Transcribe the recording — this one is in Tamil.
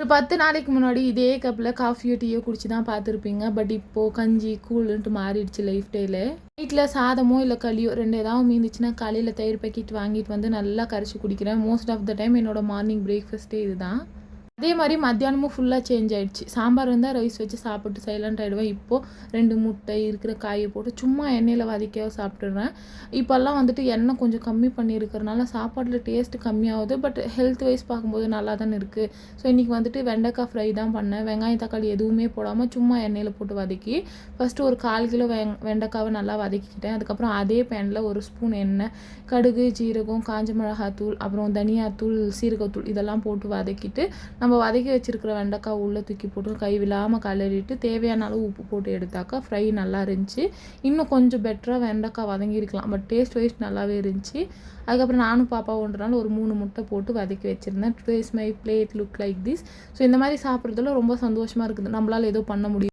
ஒரு 10 நாளைக்கு முன்னாடி இதே கப்பில் காஃபியோ டீயோ குடிச்சு தான் பார்த்துருப்பீங்க. பட் இப்போது கஞ்சி கூழுன்ட்டு மாறிடுச்சு லைஃப் ஸ்டைலு. வீட்டில் சாதமோ இல்லை களியோ 2 ஏதாவது மீந்துச்சுன்னா காலையில் தயிர் பாக்கெட் வாங்கிட்டு வந்து நல்லா கரைச்சி குடிக்கிறேன். மோஸ்ட் ஆஃப் த டைம் என்னோட மார்னிங் பிரேக்ஃபாஸ்ட்டே இதுதான். அதே மாதிரி மத்தியானமும் ஃபுல்லாக சேஞ்ச் ஆகிடுச்சு. சாம்பார் இருந்தால் ரைஸ் வச்சு சாப்பிட்டு சைலண்ட் ஆகிடுவேன். இப்போது 2 முட்டை இருக்கிற காயை போட்டு சும்மா எண்ணெயில் வதக்கியோ சாப்பிட்டுடுறேன். இப்போல்லாம் வந்துட்டு எண்ணெய் கொஞ்சம் கம்மி பண்ணியிருக்கிறனால சாப்பாட்டில் டேஸ்ட்டு கம்மியாகுது. பட் ஹெல்த் வைஸ் பார்க்கும்போது நல்லா தானே இருக்குது. ஸோ இன்றைக்கி வந்துட்டு வெண்டைக்காய் ஃப்ரை தான் பண்ணேன். வெங்காயம் தக்காளி எதுவுமே போடாமல் சும்மா எண்ணெயில் போட்டு வதக்கி ஃபஸ்ட்டு ஒரு 1/4 கிலோ வெண்டைக்காவை நல்லா வதக்கிக்கிட்டேன். அதுக்கப்புறம் அதே பேனில் 1 ஸ்பூன் எண்ணெய், கடுகு, ஜீரகம், காஞ்ச மிளகாத்தூள், அப்புறம் தனியாத்தூள், சீரகத்தூள் இதெல்லாம் போட்டு வதக்கிட்டு நம்ம வதக்கி வச்சுருக்கிற வெண்டைக்காய் உள்ளே தூக்கி போட்டு கை விழாமல் கலரிட்டு தேவையான அளவு உப்பு போட்டு எடுத்தாக்கா ஃப்ரை நல்லா இருந்துச்சு. இன்னும் கொஞ்சம் பெட்டராக வெண்டைக்காய் வதங்கியிருக்கலாம். பட் டேஸ்ட் வைஸ் நல்லாவே இருந்துச்சு. அதுக்கப்புறம் நானும் பாப்பா ஒன்றனால ஒரு 3 முட்டை போட்டு வதக்கி வச்சுருந்தேன். Today's my plate look like this. So இந்த மாதிரி சாப்பிட்றதுல ரொம்ப சந்தோஷமாக இருக்குது. நம்மளால் ஏதோ பண்ண முடியும்.